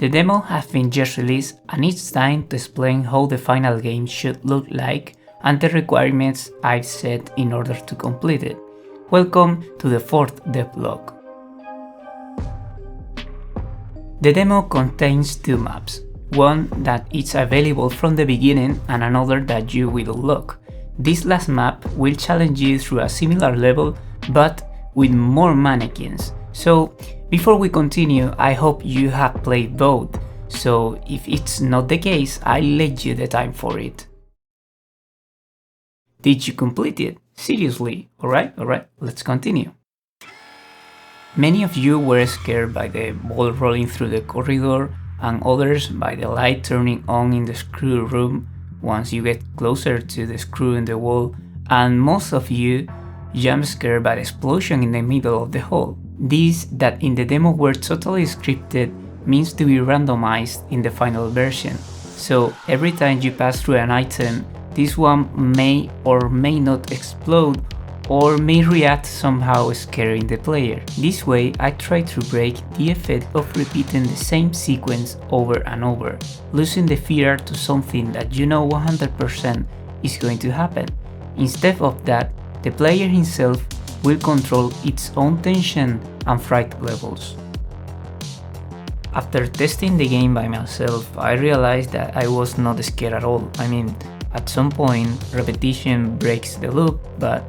The demo has been just released and it's time to explain how the final game should look like and the requirements I've set in order to complete it. Welcome to the 4th Devlog. The demo contains two maps, one that is available from the beginning and another that you will unlock. This last map will challenge you through a similar level but with more mannequins. So before we continue, I hope you have played both, so if it's not the case, I'll let you the time for it. Did you complete it? Seriously? Alright, let's continue. Many of you were scared by the ball rolling through the corridor and others by the light turning on in the screw room once you get closer to the screw in the wall, and most of you jump scared by the explosion in the middle of the hall. This, that in the demo were totally scripted, means to be randomized in the final version. So every time you pass through an item, this one may or may not explode or may react somehow scaring the player. This way I try to break the effect of repeating the same sequence over and over, losing the fear to something that you know 100% is going to happen. Instead of that, the player himself will control its own tension and fright levels. After testing the game by myself, I realized that I was not scared at all. I mean, at some point repetition breaks the loop, but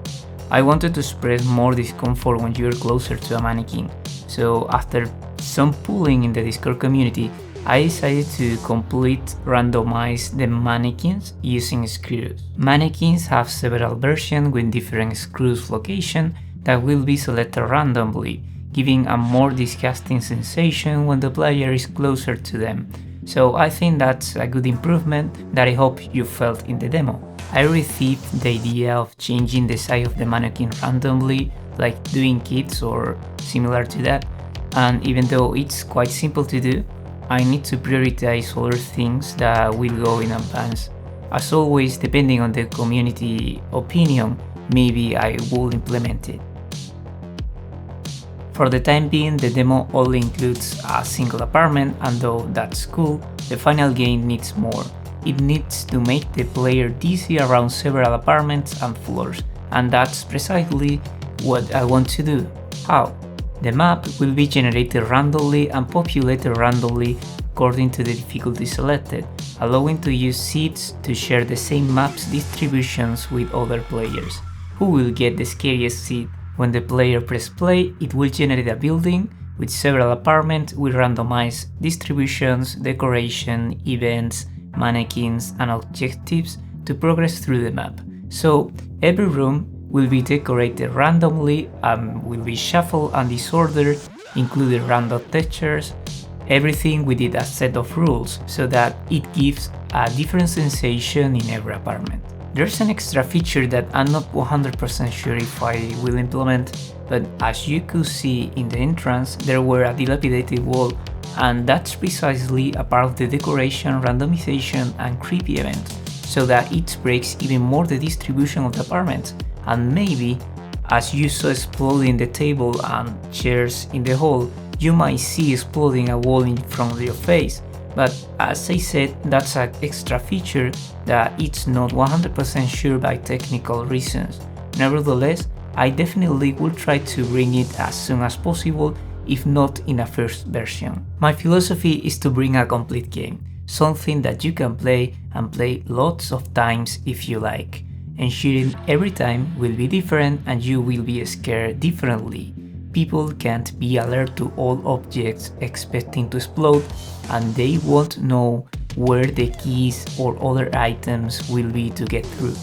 I wanted to spread more discomfort when you're closer to a mannequin. So after some pulling in the Discord community, I decided to randomize the mannequins using screws. Mannequins have several versions with different screws location that will be selected randomly, giving a more disgusting sensation when the player is closer to them. So I think that's a good improvement that I hope you felt in the demo. I received the idea of changing the size of the mannequin randomly, like doing kits or similar to that, and even though it's quite simple to do, I need to prioritize other things that will go in advance. As always, depending on the community opinion, maybe I will implement it. For the time being, the demo only includes a single apartment, and though that's cool, the final game needs more. It needs to make the player dizzy around several apartments and floors, and that's precisely what I want to do. How? The map will be generated randomly and populated randomly according to the difficulty selected, allowing to use seeds to share the same map's distributions with other players. Who will get the scariest seed? When the player press play, it will generate a building with several apartments with randomized distributions, decoration, events, mannequins, and objectives to progress through the map. So every room will be decorated randomly and will be shuffled and disordered, including random textures, everything within a set of rules, so that it gives a different sensation in every apartment. There's an extra feature that I'm not 100% sure if I will implement, but as you could see in the entrance, there were a dilapidated wall, and that's precisely a part of the decoration, randomization, and creepy event, so that it breaks even more the distribution of the apartments. And maybe, as you saw exploding the table and chairs in the hall, you might see exploding a wall in front of your face. But as I said, that's an extra feature that it's not 100% sure by technical reasons. Nevertheless, I definitely will try to bring it as soon as possible, if not in a first version. My philosophy is to bring a complete game, something that you can play and play lots of times if you like. Ensuring every time will be different and you will be scared differently. People can't be alert to all objects expecting to explode, and they won't know where the keys or other items will be to get through.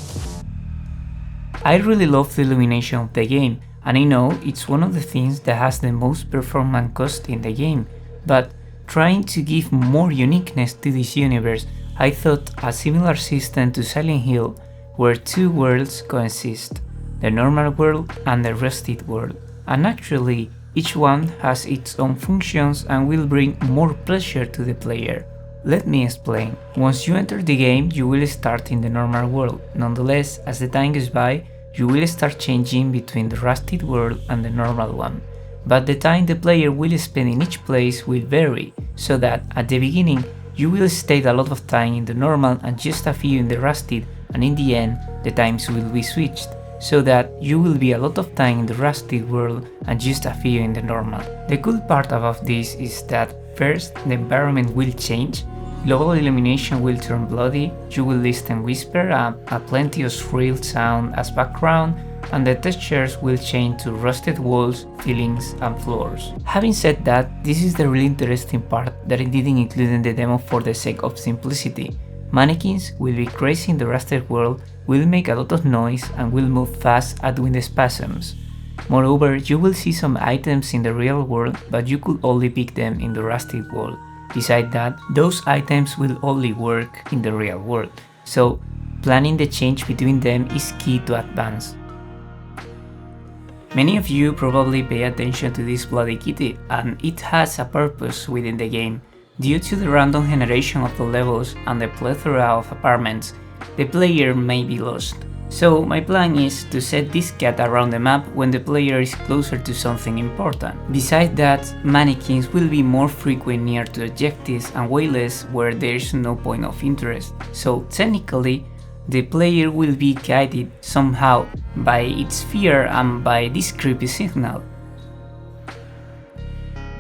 I really love the illumination of the game, and I know it's one of the things that has the most performance cost in the game, but trying to give more uniqueness to this universe, I thought a similar system to Silent Hill, where two worlds coexist, the normal world and the rusted world, and actually each one has its own functions and will bring more pleasure to the player. Let me explain. Once you enter the game, you will start in the normal world. Nonetheless, as the time goes by, you will start changing between the rusted world and the normal one. but the time the player will spend in each place will vary, so that at the beginning you will stay a lot of time in the normal and just a few in the rusted, and in the end the times will be switched, so that you will be a lot of time in the rusted world and just a few in the normal. The cool part about this is that first, the environment will change, global illumination will turn bloody, you will listen whisper and a plenty of shrill sound as background, and the textures will change to rusted walls, ceilings and floors. Having said that, this is the really interesting part that I didn't include in the demo for the sake of simplicity. Mannequins will be crazy in the rusted world, will make a lot of noise and will move fast at doing the spasms. Moreover, you will see some items in the real world, but you could only pick them in the rusted world. Besides that, those items will only work in the real world, so planning the change between them is key to advance. Many of you probably pay attention to this bloody kitty, and it has a purpose within the game. Due to the random generation of the levels and the plethora of apartments, the player may be lost. So my plan is to set this cat around the map when the player is closer to something important. Besides that, mannequins will be more frequent near to objectives and way less where there is no point of interest. So technically, the player will be guided somehow by its fear and by this creepy signal.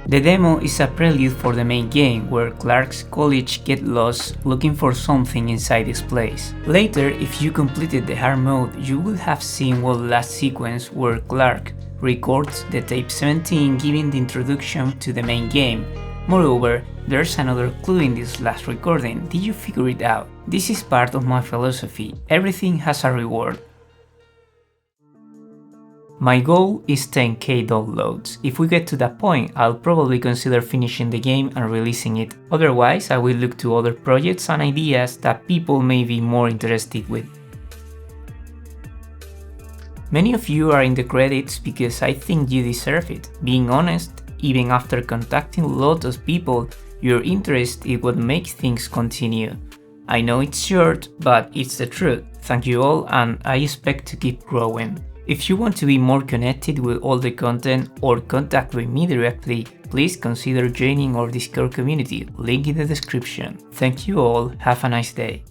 The demo is a prelude for the main game, where Clark's college gets lost looking for something inside this place. Later, if you completed the hard mode, you will have seen one last sequence where Clark records the tape 17 giving the introduction to the main game. Moreover, there's another clue in this last recording. Did you figure it out? This is part of my philosophy. Everything has a reward. My goal is 10k downloads. If we get to that point, I'll probably consider finishing the game and releasing it. Otherwise, I will look to other projects and ideas that people may be more interested with. Many of you are in the credits because I think you deserve it. Being honest, even after contacting lots of people, your interest is what makes things continue. I know it's short, but it's the truth. Thank you all, and I expect to keep growing. If you want to be more connected with all the content or contact with me directly, please consider joining our Discord community, link in the description. Thank you all, have a nice day.